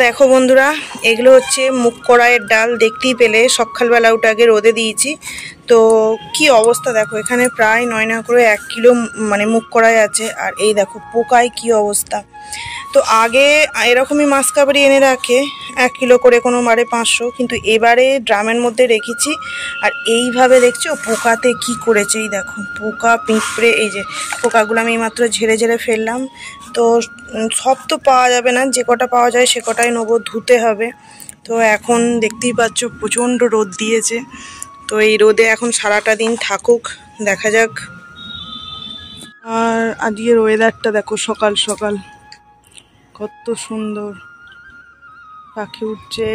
দেখো বন্ধুরা, এগুলো হচ্ছে মুগ কড়াইয়ের ডাল। দেখতেই পেলে সকালবেলা উঠে আগে রোদে দিয়েছি। তো কি অবস্থা দেখো, এখানে প্রায় 9 করে 1 কিলো মানে মুগ কড়াই আছে। আর এই দেখো পোকায় কি অবস্থা। তো আগে এরকমই মাছ কাবারি এনে রাখে 1 কিলো করে, কোনো মারে 500, কিন্তু এবারে ড্রামের মধ্যে রেখেছি। আর এইভাবে দেখছো পোকাতে কি করেছে, এই দেখো পোকা পিঁপড়ে। এই যে পোকাগুলো আমি এইমাত্র ঝেড়ে ঝেড়ে ফেললাম। তো সব তো পাওয়া যাবে না, যে কটা পাওয়া যায় সে কটাই নেবো, ধুতে হবে। তো এখন দেখতেই পাচ্ছ প্রচণ্ড রোদ দিয়েছে। তো এই রোদে এখন সারাটা দিন থাকুক, দেখা যাক। আর আজকের ওয়েদারটা দেখো, সকাল সকাল কত সুন্দর, পাখি উঠছে।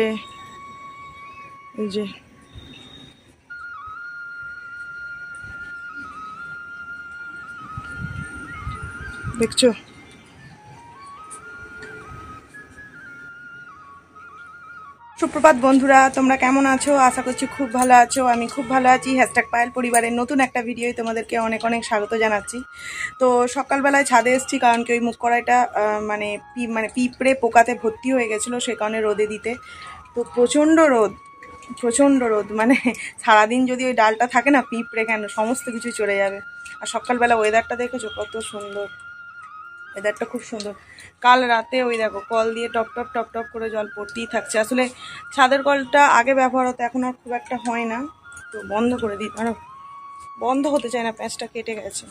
এই যে দেখছো, সুপ্রভাত বন্ধুরা, তোমরা কেমন আছো? আশা করছি খুব ভালো আছো। আমি খুব ভালো আছি। #পায়েল পরিবারের নতুন একটা ভিডিওয় তোমাদেরকে অনেক অনেক স্বাগত জানাচ্ছি। তো সকালবেলায় ছাদে এসেছি, কারণ কি ওই মুগ কড়াইটা মানে পিঁপড়ে পোকাতে ভর্তি হয়ে গেছিলো, সে কারণে রোদে দিতে। তো প্রচণ্ড রোদ, মানে সারাদিন যদি ওই ডালটা থাকে না, পিঁপড়ে কেন সমস্ত কিছু চলে যাবে। আর সকালবেলা ওয়েদারটা দেখেছো কত সুন্দর, ওয়েদারটা খুব সুন্দর। কাল রাতে ওই দেখো কল দিয়ে টপ টপ করে জল পড়তেই থাকছে। আসলে ছাদের কলটা আগে ব্যবহার হতো, এখন আর খুব একটা হয় না। তো বন্ধ করে দিই, আর বন্ধ হতে চায় না, প্যাঁচটা কেটে গেছে।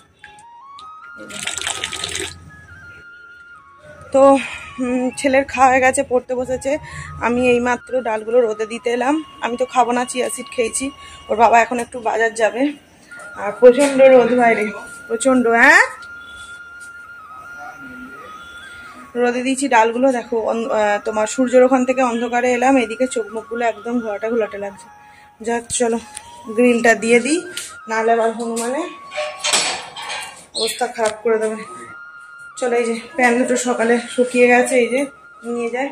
তো ছেলের খাওয়া হয়ে গেছে, পড়তে বসেছে। আমি এইমাত্র ডালগুলো রোদে দিতে এলাম। আমি তো খাবো না, চিয়া সিড খেয়েছি। ওর বাবা এখন একটু বাজার যাবে। আর প্রচণ্ড রোদ বাইরে, প্রচণ্ড। হ্যাঁ, রোদে দিয়েছি ডালগুলো। দেখো তোমার সূর্যের ওখান থেকে অন্ধকারে এলাম, এদিকে চোখ মুখগুলো একদম ঘোলাটে লাগছে। যাক চলো গ্রিলটা দিয়ে দিই, নাহলে আবার হনুমানে অবস্থা খারাপ করে দেবে। চলো, এই যে প্যান দুটো সকালে শুকিয়ে গেছে, এই যে নিয়ে যায়।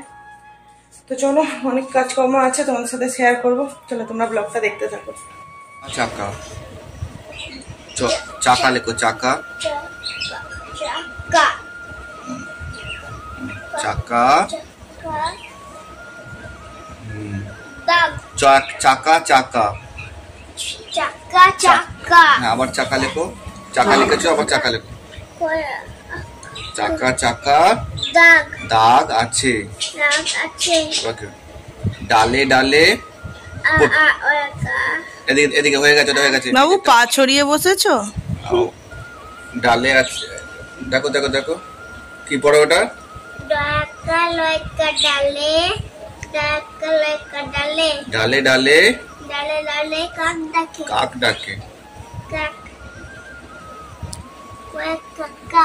তো চলো, অনেক কাজকর্ম আছে তোমাদের সাথে শেয়ার করবো। চলো তোমরা ব্লগটা দেখতে থাকো। চাকা চাকা লেখো, চাকা চাকা চাকা চাকা চাকা। হ্যাঁ, আবার চাকা লেখো, চাকা লিখেছো, আবার চাকা লেখো। চাকা চাকা দাগ আছে, ডালে ডালে। এদিকে হয়ে গেছে, হয়ে গেছে বাবু, পা ছড়িয়ে বসেছো। ডালে আছে, দেখো দেখো দেখো কি পড়ে ওটা। ডালে ডালে কাক ডাকে,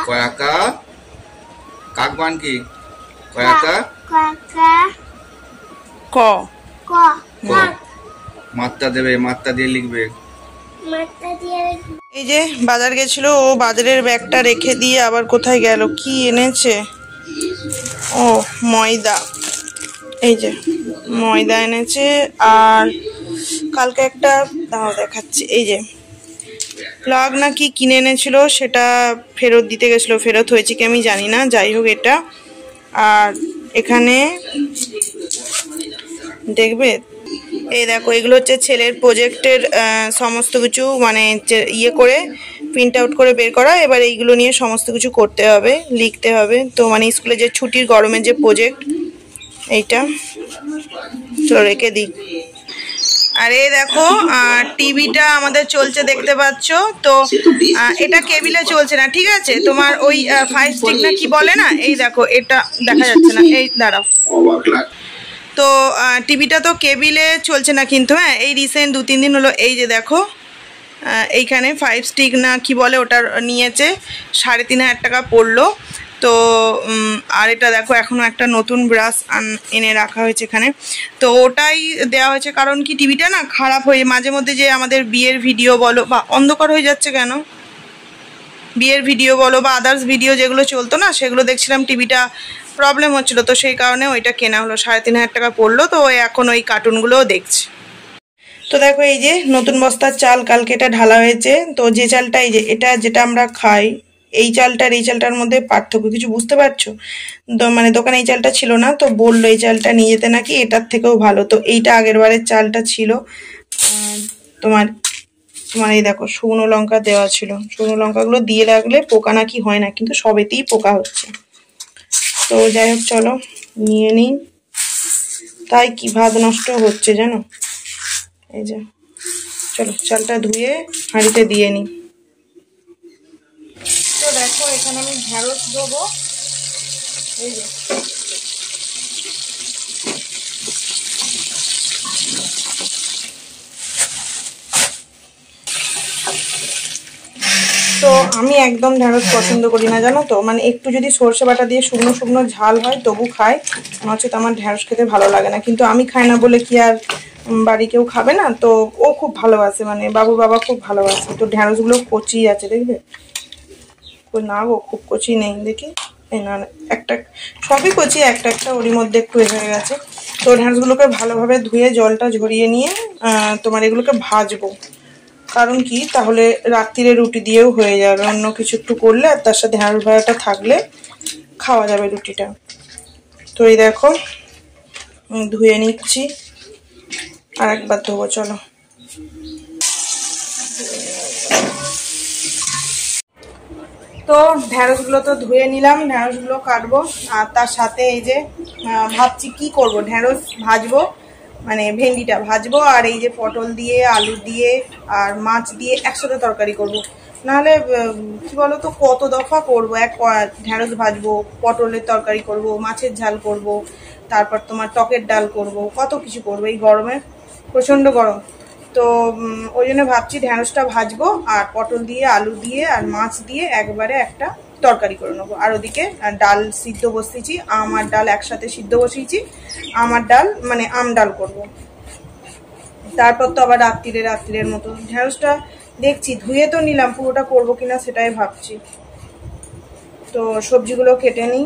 কয়াকা। কাক বান কি? কয়াকা ক। মাত্রা দেবে, মাত্রা দিয়ে লিখবে। এই যে বাজার গেছিল, ও বাজারের ব্যাগটা রেখে দিয়ে আবার কোথায় গেল, কি এনেছে? ও ময়দা, এই যে ময়দা এনেছে। আর কালকে একটা দাঁড়াও দেখাচ্ছি, এই যে প্লাগ না কি কিনে এনেছিল, সেটা ফেরত দিতে গেছিলো। ফেরত হয়েছে কি আমি জানি না, যাই হোক এটা। আর এখানে দেখবে, এই দেখো এগুলো হচ্ছে ছেলের প্রজেক্টের সমস্ত কিছু, মানে ইয়ে করে প্রিন্ট আউট করে বের করা। এবার এইগুলো নিয়ে সমস্ত কিছু করতে হবে, লিখতে হবে। তো মানে স্কুলে যে ছুটির গরমের যে প্রজেক্ট, এইটা তো রেখে দিই। আর এই দেখো টিভিটা আমাদের চলছে, দেখতে পাচ্ছ তো। এটা কেবিলে চলছে না, ঠিক আছে? তোমার ওই 5 স্টিক না কি বলে না, এই দেখো এটা দেখা যাচ্ছে না, এই দাঁড়াও। তো টিভিটা তো কেবিলে চলছে না কিন্তু। হ্যাঁ, এই রিসেন্ট 2-3 দিন হলো, এই যে দেখো এইখানে 5 স্টিক না কি বলে ওটা নিয়েছে, 3,500 টাকা পড়লো। তো আর এটা দেখো এখনও একটা নতুন ব্রাশ এনে রাখা হয়েছে এখানে। তো ওটাই দেওয়া হয়েছে, কারণ কি টিভিটা না খারাপ হয়ে মাঝে মধ্যে, যে আমাদের বিয়ের ভিডিও বলো বা অন্ধকার হয়ে যাচ্ছে কেন, বিয়ের ভিডিও বলো বা আদার্স ভিডিও যেগুলো চলতো না, সেগুলো দেখছিলাম টিভিটা প্রবলেম হচ্ছিল। তো সেই কারণে ওইটা কেনা হলো, 3,500 টাকা পড়লো। তো এখন ওই কার্টুনগুলোও দেখছি। তো দেখো এই যে নতুন বস্তার চাল, কালকে এটা ঢালা হয়েছে। তো যে চালটা, এই যে এটা যেটা আমরা খাই, এই চালটার এই চালটার মধ্যে পার্থক্য কিছু বুঝতে পারছো? মানে দোকানে এই চালটা ছিল না, তো বললো এই চালটা নিয়ে যেতে নাকি এটার থেকেও ভালো। তো এইটা আগের বারের চালটা ছিল তোমার তোমার এই দেখো শুকনো লঙ্কা দেওয়া ছিল, শুকনো লঙ্কাগুলো দিয়ে রাখলে পোকা নাকি হয় না, কিন্তু সবেতেই পোকা হচ্ছে। তো যাই হোক চলো নিয়ে নিই। তাই কি ভাত নষ্ট হচ্ছে জানো, এই যে চলো চালটা ধুয়ে হাঁড়িতে দিয়ে নিই। তো দেখো এখানে আমি ঢেঁড়স দেবো, এই যে তো আমি একদম ঢেঁড়স পছন্দ করি না জানো তো, মানে একটু যদি সর্ষে বাটা দিয়ে শুকনো শুকনো ঝাল হয় তবু খাই, নচেত আমার ঢেঁড়স খেতে ভালো লাগে না। কিন্তু আমি খাই না বলে কি আর বাড়ি কেউ খাবে না? তো ও খুব ভালোবাসে, মানে বাবুর বাবা খুব ভালোবাসে। তো ঢেঁড়সগুলো কচি আছে দেখবে, না গো খুব কচি নেই, দেখি এই না একটা সবই কচি, একটা একটা ওরই মধ্যে একটু হয়ে গেছে। তো ঢেঁড়সগুলোকে ভালোভাবে ধুয়ে জলটা ঝরিয়ে নিয়ে তোমার এগুলোকে ভাজবো। কারণ কি, তাহলে রাত্রিরে রুটি দিয়েও হয়ে যাবে, অন্য কিছু একটু করলে আর তার সাথে ঢেঁড়স ভাজাটা থাকলে খাওয়া যাবে রুটিটা। তো এই দেখো ধুয়ে নিচ্ছি, আর একবার ধোবো চলো। তো ঢেঁড়সগুলো তো ধুয়ে নিলাম, ঢেঁড়সগুলো কাটবো। আর তার সাথে এই যে ভাবছি কি করব, ঢেঁড়স ভাজবো মানে ভেন্ডিটা ভাজবো, আর এই যে পটল দিয়ে আলু দিয়ে আর মাছ দিয়ে একসাথে তরকারি করব। নাহলে কি বলতো কত দফা করবো, এক ঢেঁড়স ভাজবো, পটলের তরকারি করব, মাছের ঝাল করব, তারপর তোমার টকের ডাল করব, কত কিছু করবো এই গরমে, প্রচণ্ড গরম। তো ওই জন্য ভাবছি ঢেঁড়সটা ভাজবো আর পটল দিয়ে আলু দিয়ে আর মাছ দিয়ে একবারে একটা তরকারি করে নেবো। আর ওদিকে ডাল সিদ্ধ বসিয়েছি, আম আর ডাল একসাথে সিদ্ধ বসিয়েছি, আমার ডাল মানে আম ডাল করব। তারপর তো আবার রাত্রিরের মতো ঢেঁড়সটা দেখছি ধুয়ে তো নিলাম, পুরোটা করবো কিনা সেটাই ভাবছি। তো সবজিগুলো কেটে নিই।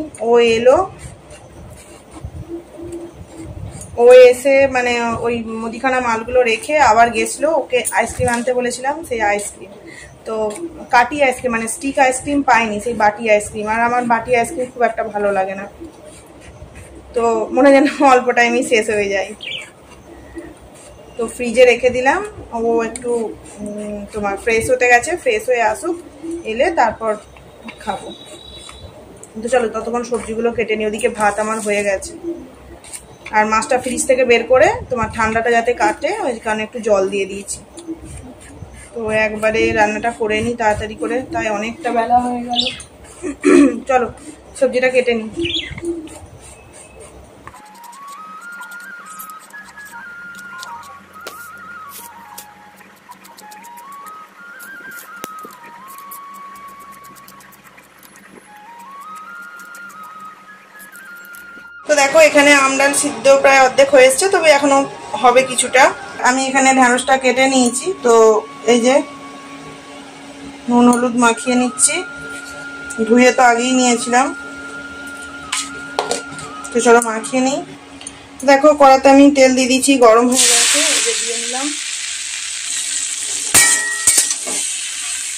ও এসে মানে ওই মুদিখানা মালগুলো রেখে আবার গেছিলো, ওকে আইসক্রিম আনতে বলেছিলাম, সেই আইসক্রিম তো কাটি আইসক্রিম মানে স্টিক আইসক্রিম পাইনি, সেই বাটি আইসক্রিম। আর আমার বাটি আইসক্রিম খুব একটা ভালো লাগে না, তো মনে যেন অল্প টাইমই শেষ হয়ে যায়। তো ফ্রিজে রেখে দিলাম, ও একটু তোমার ফ্রেশ হতে গেছে, ফ্রেশ হয়ে আসুক, এলে তারপর খাবো। তো চলো ততক্ষণ সবজিগুলো কেটে নিই, ওদিকে ভাত আমার হয়ে গেছে। আর মাছটা ফ্রিজ থেকে বের করে তোমার ঠান্ডাটা যাতে কাটে ওই কারণে একটু জল দিয়ে দিয়েছি। তো একবারে রান্নাটা করে নিই তাড়াতাড়ি করে, তাই অনেকটা বেলা হয়ে গেল। চলো সবজিটা কেটে নিই। তো দেখো এখানে আমডাল সিদ্ধ প্রায় অর্ধেক হয়ে এসছে, তবে এখনো হবে কিছুটা। আমি এখানে ঢেঁড়সটা কেটে নিয়েছি, তো এই যে নুন হলুদ মাখিয়ে নিচ্ছি, ধুয়ে তো আগেই নিয়েছিলাম। তো চলো মাখিয়ে নিই। দেখো কড়াতে আমি তেল দিয়ে দিচ্ছি, গরম হয়ে গেছে, এই যে দিয়ে নিলাম।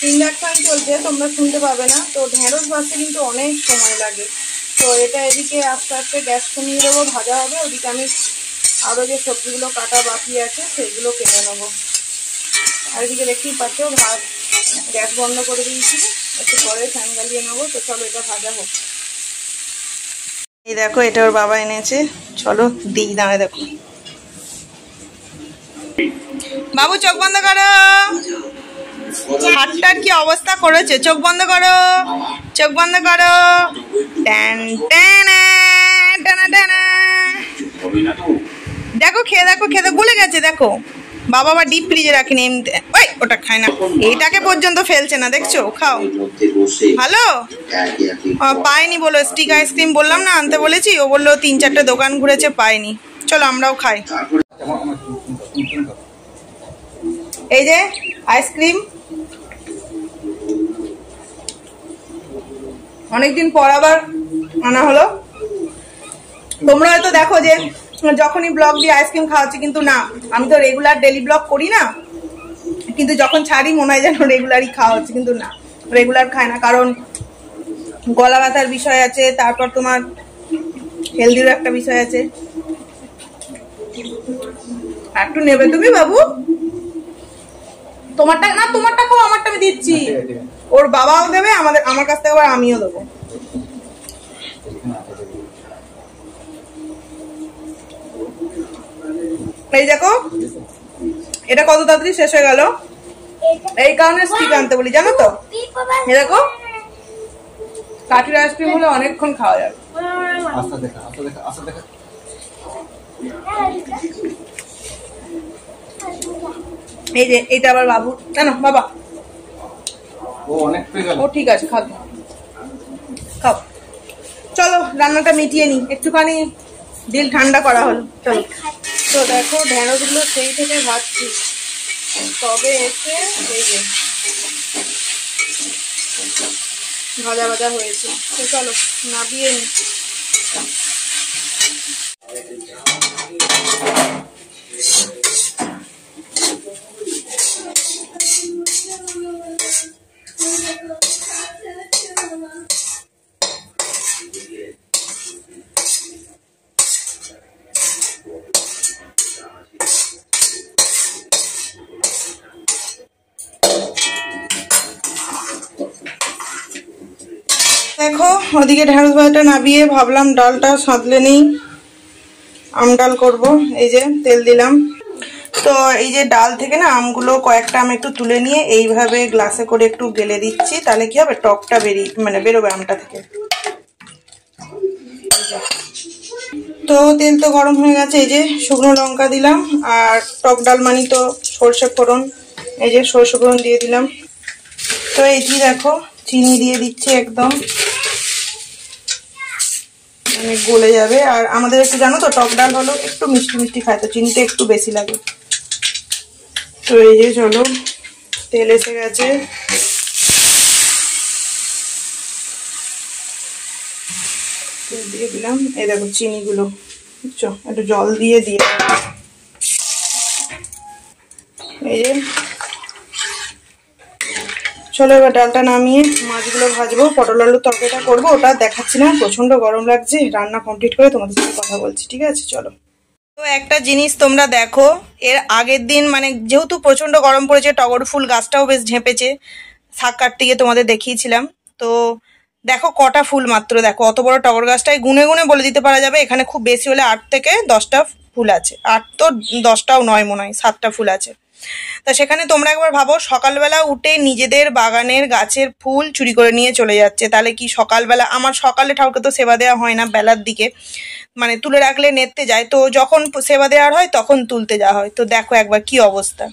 ইন্ডাকশন চলছে, তোমরা শুনতে পাবে না। তো ঢেঁড়স ভাজতে কিন্তু অনেক সময় লাগে, তো এটা এদিকে আস্তে আস্তে গ্যাস কমিয়ে দেবো, ভাজা হবে। ওদিকে আমি আরও যে সবজিগুলো কাটা বাকি আছে সেগুলো কেটে নেবো। আর এদিকে দেখতেই পাচ্ছ ভাত গ্যাস বন্ধ করে দিয়েছি, একটু পরে ফ্যান জ্বালিয়ে নেবো। তো চলো এটা ভাজা হোক। এই দেখো এটা ওর বাবা এনেছে, চলো দিই, দাঁড়ায় দেখো। বাবু চোখ বন্ধ করো, হাতটার কি অবস্থা করেছে, চোখ বন্ধ করো, চোখ বন্ধ করো। দেখো খেয়ে দেখো, খেতে ভুলে গেছে দেখো, বাবা আবার ডিপ ফ্রিজে রাখিনি, ওই ওটা খায় না, এটাকে পর্যন্ত ফেলছে না, দেখছো? খাও ভালো। পায়নি বলো, স্টিক আইসক্রিম বললাম না আনতে বলেছি, ও বললো 3-4টে দোকান ঘুরেছে পায়নি। চলো আমরাও খাই। এই যে আইসক্রিম, অনেকদিন পর আবার আনা হলো। তোমরা হয়তো দেখো যে যখনই ব্লগ দিয়ে আইসক্রিম খাওয়াচ্ছি, কিন্তু না, আমি তো রেগুলার ডেলি ব্লগ করি না, কিন্তু যখন ছাড়ি মনে হয় যেন রেগুলারই খাওয়া হচ্ছে, কিন্তু না, রেগুলার খাই না। কারণ গলা ব্যথার বিষয় আছে, তারপর তোমার হেলদিরও একটা বিষয় আছে। একটু নেবে তুমি বাবু? তোমারটা না, তোমারটা খাও, আমারটা আমি দিচ্ছি। ওর বাবাও দেবে, আমার কাছ থেকে আবার আমিও দেবো। এই দেখো, এটা কত তাড়াতাড়ি শেষ হয়ে গেল। এই কারণে স্টিক আনতে বলি, জানো তো। এই দেখো, কাঠির আইসক্রিম হলে অনেকক্ষণ খাওয়া যাবে। এই যে এটা আবার বাবু, না বাবা, ও ঠিক আছে, খাবো খাও। চলো রান্নাটা মিটিয়ে নি, একটুখানি দিল ঠান্ডা করা হলো। চলো। তো দেখো ঢেঁড়স গুলো সেই থেকে ভাজছি, তবে এসে এই যে ভাজা ভাজা হয়েছে। তো চলো নাবিয়ে নি। দেখো ওদিকে ঢেঁড়স ভাজাটা নাবিয়ে ভাবলাম ডালটা সাঁতলে নেই, আম ডাল করব। এই যে তেল দিলাম। তো এই যে ডাল থেকে না আমগুলো কয়েকটা আম একটু তুলে নিয়ে এইভাবে গ্লাসে করে একটু গেলে দিচ্ছি, তাহলে কি হবে, টকটা বেরোবে আমটা থেকে। তো তেল তো গরম হয়ে গেছে, এই যে শুকনো লঙ্কা দিলাম, আর টক ডাল মানি তো সর্ষে ফোড়ন, এই যে সর্ষে ফোড়ন দিয়ে দিলাম। তো এই যে দেখো চিনি দিয়ে দিচ্ছি, একদম মানে গলে যাবে। আর আমাদের একটু জানো তো টক ডাল হলো একটু মিষ্টি মিষ্টি খায়, তো চিনিটা একটু বেশি লাগে। তো এই যে চলো তেল এসে গেছে, তেল দিয়ে দিলাম। এই দেখো চিনিগুলো, বুঝছো, একটু জল দিয়ে এই যে চলো এবার ডালটা নামিয়ে মাছগুলো ভাজবো, পটল আলুর তরকারিটা করবো, ওটা দেখাচ্ছি না, প্রচন্ড গরম লাগছে। রান্না কমপ্লিট করে তোমাদের সাথে কথা বলছি, ঠিক আছে? চলো। তো একটা জিনিস তোমরা দেখো, এর আগের দিন মানে যেহেতু প্রচন্ড গরম পড়েছে, টগর ফুল গাছটাও বেশ ঝেঁপেছে, শাক কাটতে গিয়ে তোমাদের দেখিয়েছিলাম। তো দেখো কটা ফুল মাত্র, দেখো অত বড় টগর গাছটায় গুনে গুনে বলে দিতে পারা যাবে এখানে খুব বেশি হলে 8 থেকে 10টা ফুল আছে। 8 তো 10টাও নয়, মনে হয় 7টা ফুল আছে। তা সেখানে তোমরা একবার ভাবো, সকালবেলা উঠে নিজেদের বাগানের গাছের ফুল চুরি করে নিয়ে চলে যাচ্ছে, তাহলে কি সকালবেলা, আমার সকালে ঠাকুরকে তো সেবা দেওয়া হয় না, বেলার দিকে মানে তুলে রাখলে নেতে যায়, তো যখন সেবা দেওয়ার হয় তখন তুলতে যাওয়া হয়। তো দেখো একবার কি অবস্থা,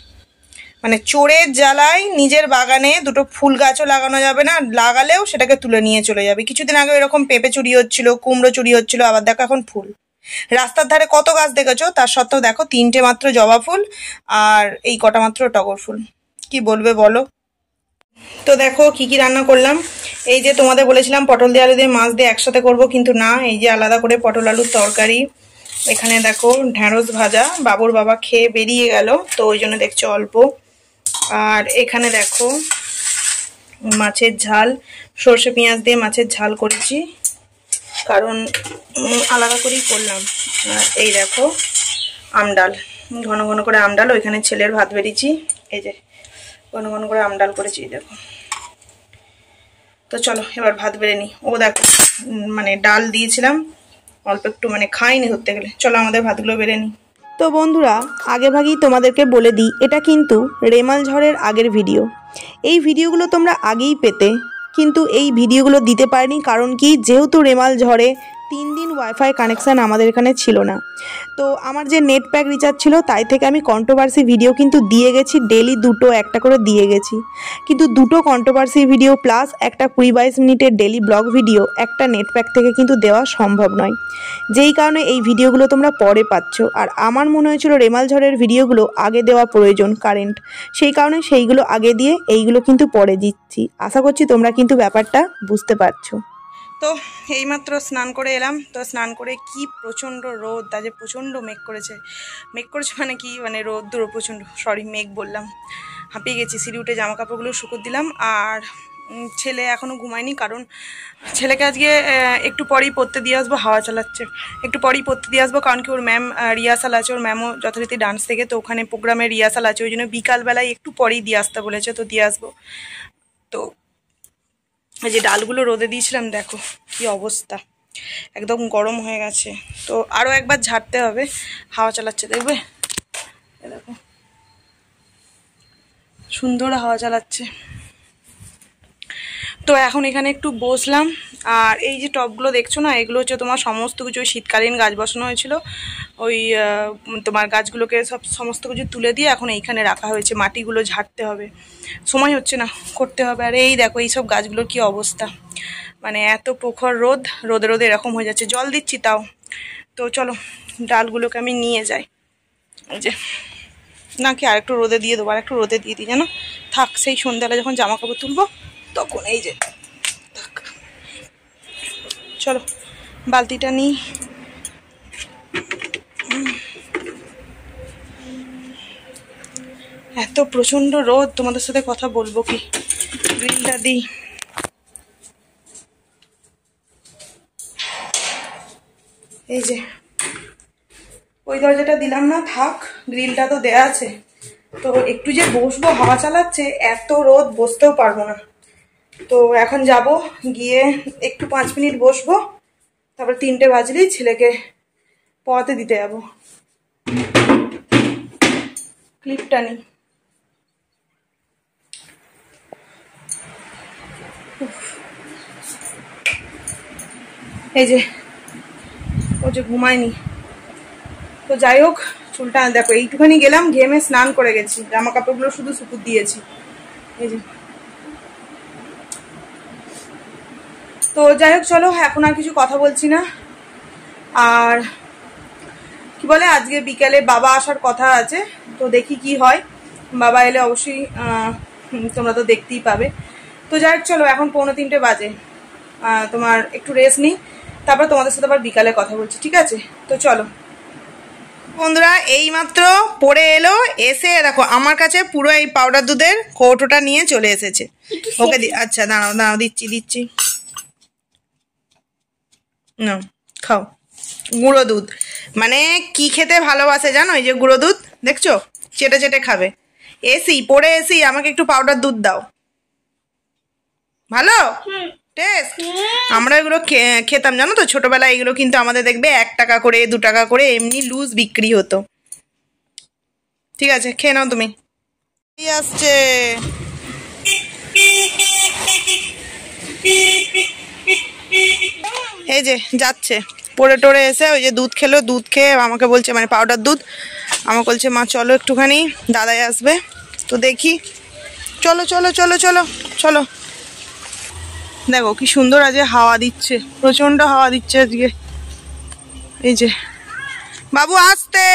মানে চোরের জ্বালায় নিজের বাগানে দুটো ফুল গাছও লাগানো যাবে না, লাগালেও সেটাকে তুলে নিয়ে চলে যাবে। কিছুদিন আগে এরকম পেঁপে চুরি হচ্ছিল, কুমড়ো চুরি হচ্ছিল, আবার দেখো এখন ফুল। রাস্তার ধারে কত গাছ দেখেছো, তার সত্ত্বেও দেখো 3টে মাত্র জবা ফুল আর এই কটা মাত্র টগর ফুল। কি বলবে বলো? তো দেখো কি কি রান্না করলাম। এই যে তোমাদের বলেছিলাম পটল দিয়ে আলু দিয়ে মাছ দিয়ে একসাথে করব, কিন্তু না, এই যে আলাদা করে পটল আলুর তরকারি। এখানে দেখো ঢেঁড়স ভাজা, বাবুর বাবা খেয়ে বেরিয়ে গেল, তো ওই জন্য দেখছো অল্প। আর এখানে দেখো মাছের ঝাল, সর্ষে পেঁয়াজ দিয়ে মাছের ঝাল করেছি, কারণ আলাদা করেই করলাম। আর এই দেখো আমডাল, ঘন ঘন করে আমডাল, ওইখানে ছেলের ভাত বেরিয়েছি, এই যে ঘন ঘন করে আমডাল করেছি, দেখো। তো চলো এবার ভাত বেড়ে নি। ও দেখো মানে ডাল দিয়েছিলাম অল্প একটু, মানে খাইনি ধরতে গেলে। চলো আমাদের ভাতগুলো বেড়ে নি। তো বন্ধুরা, আগেভাগেই তোমাদেরকে বলে দিই, এটা কিন্তু রেমাল ঝড়ের আগের ভিডিও। এই ভিডিওগুলো তোমরা আগেই পেতে, কিন্তু এই ভিডিওগুলো দিতে পারিনি, কারণ কি, যেহেতু রেমাল ঝড়ে 3 দিন ওয়াইফাই কানেকশান আমাদের এখানে ছিল না। তো আমার যে নেট প্যাক রিচার্জ ছিল তাই থেকে আমি কন্ট্রোভার্সি ভিডিও কিন্তু দিয়ে গেছি, ডেলি 2টো একটা করে দিয়ে গেছি। কিন্তু 2টো কন্ট্রোভার্সি ভিডিও প্লাস একটা 20-22 মিনিটের ডেলি ব্লগ ভিডিও একটা নেট প্যাক থেকে কিন্তু দেওয়া সম্ভব নয়, যেই কারণে এই ভিডিওগুলো তোমরা পরে পাচ্ছ। আর আমার মনে হয়েছিল রেমাল ঝড়ের ভিডিওগুলো আগে দেওয়া প্রয়োজন, কারেন্ট, সেই কারণে সেইগুলো আগে দিয়ে এইগুলো কিন্তু পরে দিচ্ছি। আশা করছি তোমরা কিন্তু ব্যাপারটা বুঝতে পারছো। তো এইমাত্র স্নান করে এলাম। তো স্নান করে কি প্রচণ্ড রোদ, আজ প্রচণ্ড মেঘ করেছে মানে কি, মানে রোদ্দুরও প্রচণ্ড, মেঘ বললাম, হাঁপিয়ে গেছি। সিঁড়ি উঠে জামা কাপড়গুলো শুকোতে দিলাম, আর ছেলে এখনও ঘুমায়নি, কারণ ছেলেকে আজকে একটু পরেই পড়তে দিয়ে আসবো। হাওয়া চালাচ্ছে, একটু পরেই পড়তে দিয়ে আসবো, কারণ কি ওর ম্যাম রিহার্সাল আছে, ওর ম্যামও যথারীতি ডান্স থেকে, তো ওখানে প্রোগ্রামের রিহার্সাল আছে, ওই জন্য বিকালবেলায় একটু পরেই দিয়ে আসতে বলেছে, তো দিয়ে আসবো। তো এই যে ডালগুলো রোদে দিয়েছিলাম, দেখো কি অবস্থা, একদম গরম হয়ে গেছে। তো আরও একবার ঝাড়তে হবে, হাওয়া চালাচ্ছে দেখবে, দেখো সুন্দর হাওয়া চালাচ্ছে। তো এখন এখানে একটু বসলাম। আর এই যে টবগুলো দেখছো না, এগুলো হচ্ছে তোমার সমস্ত কিছু ওই শীতকালীন গাছ বসানো হয়েছিল, ওই তোমার গাছগুলোকে সমস্ত কিছু তুলে দিয়ে এখন এইখানে রাখা হয়েছে। মাটিগুলো ঝাড়তে হবে, সময় হচ্ছে না, করতে হবে। আর এই দেখো এইসব গাছগুলোর কি অবস্থা, মানে এত প্রখর রোদ, রোদে রোদে এরকম হয়ে যাচ্ছে, জল দিচ্ছি তাও। তো চলো ডালগুলোকে আমি নিয়ে যাই। এই যে নাকি আরেকটু রোদে দিয়ে দেবো, আর একটু রোদে দিয়ে দিই, জানো থাক, সেই সন্ধ্যাবেলা যখন জামা কাপড় তুলবো তখন। এই যে থাক, চলো বালতিটা নিই। এত প্রচণ্ড রোদ, তোমাদের সাথে কথা বলবো কি, গ্রিলটা দিই। এই যে ওই দরজাটা দিলাম না, থাক, গ্রিলটা তো দেয়া আছে। তো একটু যে বসবো, হাওয়া চালাচ্ছে, এত রোদ বসতেও পারবো না। তো এখন যাব, গিয়ে একটু 5 মিনিট বসবো, তারপর 3টে বাজলেই ছেলেকে পড়াতে দিতে যাবো। ক্লিপটা নিই। এই যে ও যে ঘুমায়নি। তো যাই হোক, চুলটা দেখো, এইটুখানি গেলাম, ঘেমে স্নান করে গেছি, জামা কাপড়গুলো শুধু শুকুর দিয়েছি। এই যে, তো যাই হোক চলো, এখন আর কিছু কথা বলছি না। আর কি বলে, আজকে বিকেলে বাবা আসার কথা আছে, তো দেখি কি হয়। বাবা এলে অবশ্যই তোমরা তো দেখতেই পাবে। তো যাই হোক চলো, এখন 2:45 বাজে, তোমার একটু রেস্ট নিই, তারপর তোমাদের সাথে আবার বিকালে কথা বলছি, ঠিক আছে? তো চলো বন্ধুরা, এইমাত্র পড়ে এলো, এসে দেখো আমার কাছে পুরো এই পাউডার দুধের কৌটোটা নিয়ে চলে এসেছে। ওকে আচ্ছা দাঁড়াও দাঁড়াও, দিচ্ছি না, খাও। গুঁড়ো দুধ, মানে কি খেতে ভালোবাসে জানো, এই যে গুঁড়ো দুধ দেখছো, চেটে চেটে খাবে। পড়ে এসি আমাকে একটু পাউডার দুধ দাও। ভালো টেস্ট, আমরা এগুলো খেতাম জানো তো ছোটবেলায়, এগুলো কিন্তু আমাদের দেখবে 1 টাকা করে 2 টাকা করে এমনি লুজ বিক্রি হতো। ঠিক আছে, খেয়ে নাও তুমি। আসছে, এই যে যাচ্ছে পড়ে টড়ে এসে, ওই যে দুধ খেলো, দুধ খেয়ে আমাকে বলছে, মানে পাউডার দুধ, আমাকে বলছে মা চলো একটুখানি, দাদাই আসবে। তো দেখি, চলো চলো চলো চলো চলো। দেখো কি সুন্দর আজকে হাওয়া দিচ্ছে, প্রচন্ড হাওয়া দিচ্ছে আজকে। এই যে বাবু আসতে,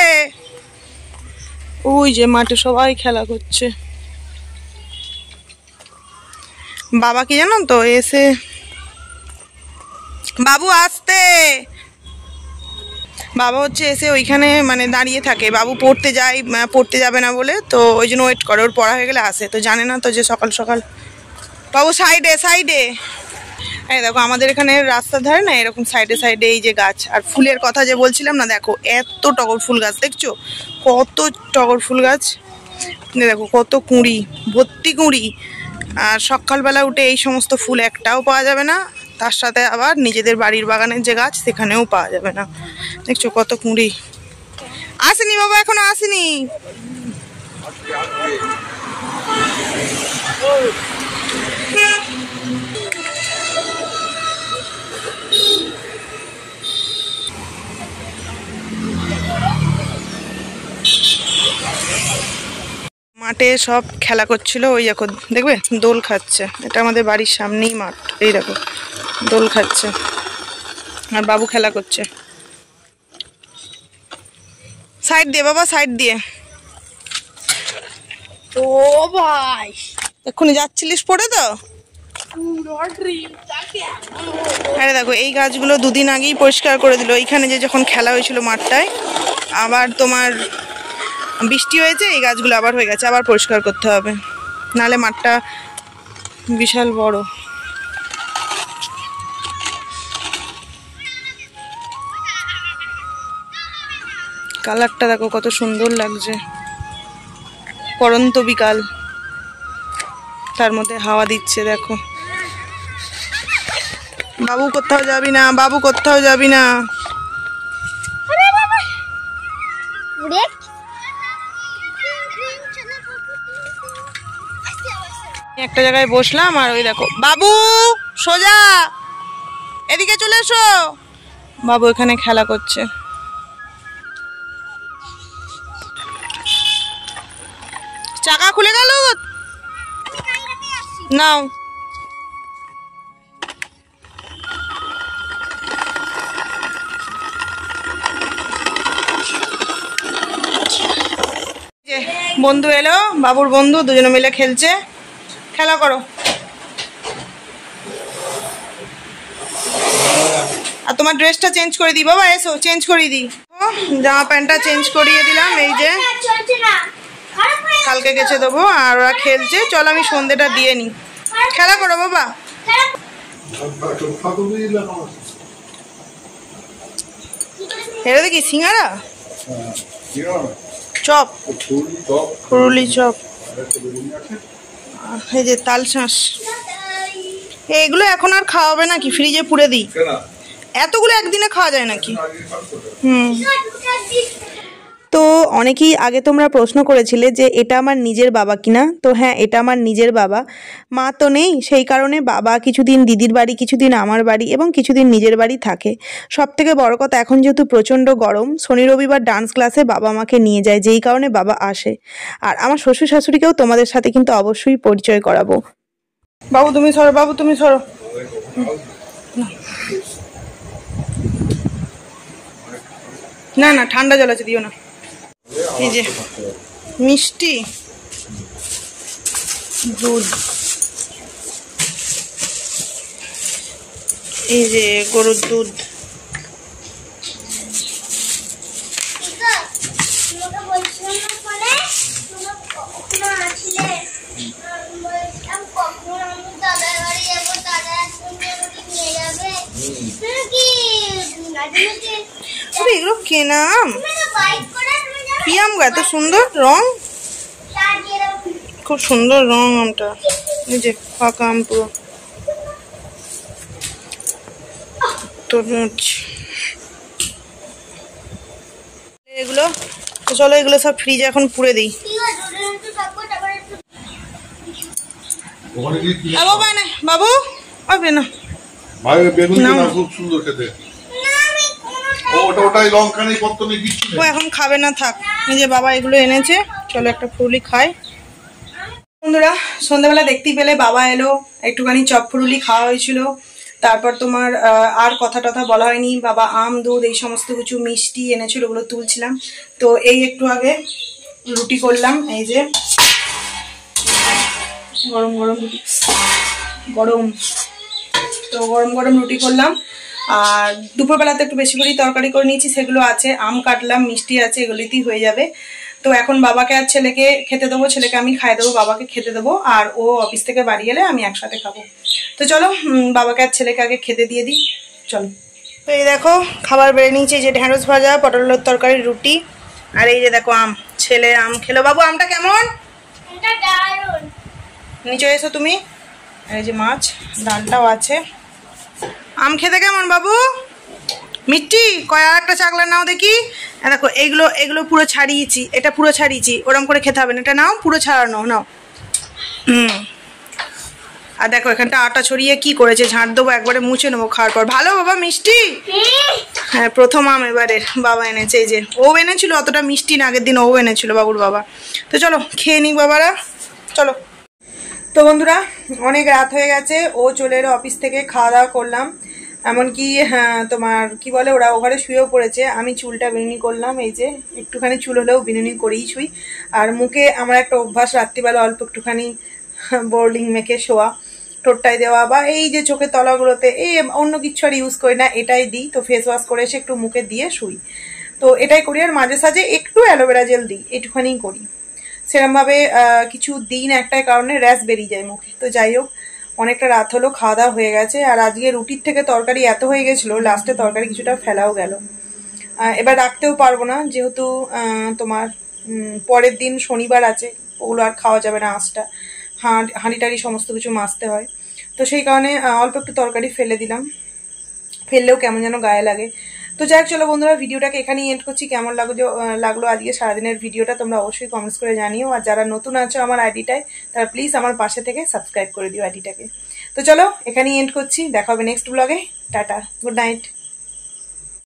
ওই যে মাঠে সবাই খেলা করছে। বাবা কি জানো তো এসে, বাবু আসতে, বাবা হচ্ছে এসে ওইখানে মানে দাঁড়িয়ে থাকে, বাবু পড়তে যাবে না বলে, তো ওই জন্য ওয়েট করে, ওর পড়া হয়ে গেলে আসে। তো জানে না তো যে সকাল সকাল। বাবু সাইডে সাইডে, এই দেখো আমাদের এখানে রাস্তার ধারে না এরকম সাইডে সাইডে এই যে গাছ। আর ফুলের কথা যে বলছিলাম না, দেখো এত টগর ফুল গাছ, দেখছো কত টগর ফুল গাছ, দেখো কত কুঁড়ি, ভর্তি কুঁড়ি। আর সকালবেলা উঠে এই সমস্ত ফুল একটাও পাওয়া যাবে না, তার সাথে আবার নিজেদের বাড়ির বাগানের যে গাছ সেখানেও পাওয়া যাবে না। দেখছো কত কুঁড়ি। আসেনি বাবা, এখনো আসেনি। মাঠে সব খেলা করছিল, ওই দেখো দেখবে দোল খাচ্ছে, এটা আমাদের বাড়ির সামনেই মাঠ, এই দেখো দোল খাচ্ছে আর বাবু খেলা করছে। সাইড দিয়ে বাবা, সাইড দিয়ে। ও ভাই, এক্ষুনি যাচ্ছিলিস পড়ে তো। আরে দেখো এই গাছগুলো 2 দিন আগেই পরিষ্কার করে দিল, এইখানে যে যখন খেলা হয়েছিল মাঠটায়, আবার তোমার বৃষ্টি হয়েছে, এই গাছগুলো আবার হয়ে গেছে, আবার পরিষ্কার করতে হবে, নাহলে মাঠটা বিশাল বড়। কালারটা দেখো কত সুন্দর লাগছে, পরন্ত বিকাল, তার মধ্যে হাওয়া দিচ্ছে দেখো। বাবু কোথাও যাবি না, বাবু কোথাও যাবি না। একটা জায়গায় বসলাম আর ওই দেখো বাবু সোজা এদিকে চলে এসো। বাবু এখানে খেলা করছে। চাকা খুলে গেল, নাও। বন্ধু এলো, বাবুর বন্ধু, দুজনে মিলে খেলছে। খেলা করো। আর তোমার ড্রেসটা চেঞ্জ করে দিই বাবা, এসো চেঞ্জ করে দিই। জামা প্যান্টটা চেঞ্জ করিয়ে দিলাম, এই যে কালকে গেছে দেবো। আর ওরা খেলছে, চল আমি সন্ধ্যেটা দিয়ে নি। খেলা করো বাবা। এটা দেখি সিঙ্গারা, চপ, পুরুলি চপ, এই যে তাল শাঁস। এইগুলো এখন আর খাওয়াবে নাকি? ফ্রিজে পুরে দিই। এতগুলো একদিনে খাওয়া যায় নাকি? তো অনেকেই আগে তোমরা প্রশ্ন করেছিলে যে এটা আমার নিজের বাবা কিনা। তো হ্যাঁ, এটা আমার নিজের বাবা। মা তো নেই, সেই কারণে বাবা কিছুদিন দিদির বাড়ি, কিছুদিন আমার বাড়ি এবং কিছুদিন নিজের বাড়ি থাকে। সবথেকে বড় কথা, এখন যেহেতু প্রচণ্ড গরম, শনি রবিবার ডান্স ক্লাসে বাবা আমাকে নিয়ে যায়, যেই কারণে বাবা আসে। আর আমার শ্বশুর শাশুড়িকেও তোমাদের সাথে কিন্তু অবশ্যই পরিচয় করাবো। বাবু তুমি সরো, বাবু তুমি সরো। না না, ঠান্ডা জল আছে, দিও না। এই যে মিষ্টি, দুধ, এই যে গরুর দুধ। এগুলো কেনা আম, কি আম গো, এত সুন্দর রং, খুব সুন্দর রং আমটা। এই যে পাকা আম পুরো, তরমুজ। এগুলো চলো, এগুলো সব ফ্রিজে এখন পুরে দিই। বাবু হবে না, খুব সুন্দর খেতে। ও এখন খাবে না, থাক। এই যে বাবা এগুলো এনেছে, চলো একটা ফুরুলি খাই। বন্ধুরা সন্ধ্যাবেলা দেখতেই পেলে বাবা এলো, একটুখানি চপ ফুরুলি খাওয়া হয়েছিল। তারপর তোমার আর কথা টথা বলা হয়নি। বাবা আম, দুধ, এই সমস্ত কিছু মিষ্টি এনেছিল, ওগুলো তুলছিলাম। তো এই একটু আগে রুটি করলাম, এই যে গরম গরম রুটি, গরম তো গরম গরম রুটি করলাম। আর দুপুরবেলাতে একটু বেশি করেই তরকারি করে নিয়েছি, সেগুলো আছে। আম কাটলাম, মিষ্টি আছে, এগুলিতেই হয়ে যাবে। তো এখন বাবাকে আর ছেলেকে খেতে দেবো, ছেলেকে আমি খাই দেবো, বাবাকে খেতে দেবো। আর ও অফিস থেকে বাড়ি এলে আমি একসাথে খাবো। তো চলো বাবাকে আর ছেলেকে আগে খেতে দিয়ে দিই, চলো। তো এই দেখো খাবার বেড়ে নিয়েছি, যে ঢেঁড়স ভাজা, পটলের তরকারি, রুটি, আর এই যে দেখো আম। ছেলে আম খেলো। বাবু আমটা কেমন? নিচে এসো তুমি। আর এই যে মাছ, ডালটাও আছে। আম খেতে কেমন বাবু? মিষ্টি? কয় আর একটা চাকলা নাও দেখি। দেখো এইগুলো এগুলো পুরো ছাড়িয়েছি, এটা পুরো ছাড়িয়েছি, ওরম করে খেতে হবে না, এটা নাও পুরো ছাড়ানো, নাও। আর দেখো এখানটা আটা ছড়িয়ে কি করেছে, ঝাঁট দেবো, একবারে মুছে নেবো খাওয়ার পর। ভালো বাবা মিষ্টি? হ্যাঁ, প্রথম আম এবারের বাবা এনেছে। এই যে ও এনেছিল, অতটা মিষ্টি না, আগের দিন ও এনেছিল বাবুর বাবা। তো চলো খেয়ে নিক বাবারা, চলো। তো বন্ধুরা অনেক রাত হয়ে গেছে, ও চলে এলো অফিস থেকে, খাওয়া দাওয়া করলাম। এমনকি হ্যাঁ তোমার কি বলে, ওরা ওখানে শুয়েও পড়েছে। আমি চুলটা বিনুনি করলাম, এই যে একটুখানি চুল হলেও বিনুনি করেই শুই। আর মুখে আমার একটা অভ্যাস, রাত্রিবেলা অল্প একটুখানি বোর্ডিং মেখে শোয়া, ঠোঁটটাই দেওয়া, বা এই যে চোখের তলাগুলোতে, এই অন্য কিছু আর ইউজ করি না, এটাই দিই। তো ফেস ওয়াশ করে এসে একটু মুখে দিয়ে শুই, তো এটাই করি। আর মাঝে সাঝে একটু অ্যালোভেরা জেল দিই, একটুখানি করি। সেরমভাবে কিছু দিই না, একটাই কারণে র্যাশ বেরিয়ে যায় মুখে। তো যাই হোক, অনেকটা রাত হলো, খাওয়া দাওয়া হয়ে গেছে। আর আজকে রুটির থেকে তরকারি এত হয়ে গেছিলো, লাস্টে তরকারি কিছুটা ফেলাও গেল। এবার রাখতেও পারবো না, যেহেতু তোমার পরের দিন শনিবার আছে, ওগুলো আর খাওয়া যাবে না। আঁচটা হাঁড়ি টাড়ি সমস্ত কিছু মাজতে হয়, তো সেই কারণে অল্প একটু তরকারি ফেলে দিলাম। ফেললেও কেমন যেন গায়ে লাগে। তো যাই হোক, চলো বন্ধুরা, ভিডিওটাকে এখানেই এন্ড করছি। কেমন লাগলো আজকে সারাদিনের ভিডিওটা তোমরা অবশ্যই কমেন্টস করে জানিও। আর যারা নতুন আছো আমার আইডিটায়, তারা প্লিজ আমার পাশে থেকে সাবস্ক্রাইব করে দিও আইডিটাকে। তো চলো এখানেই এন্ড করছি, দেখা হবে নেক্সট ব্লগে। Tata, good night.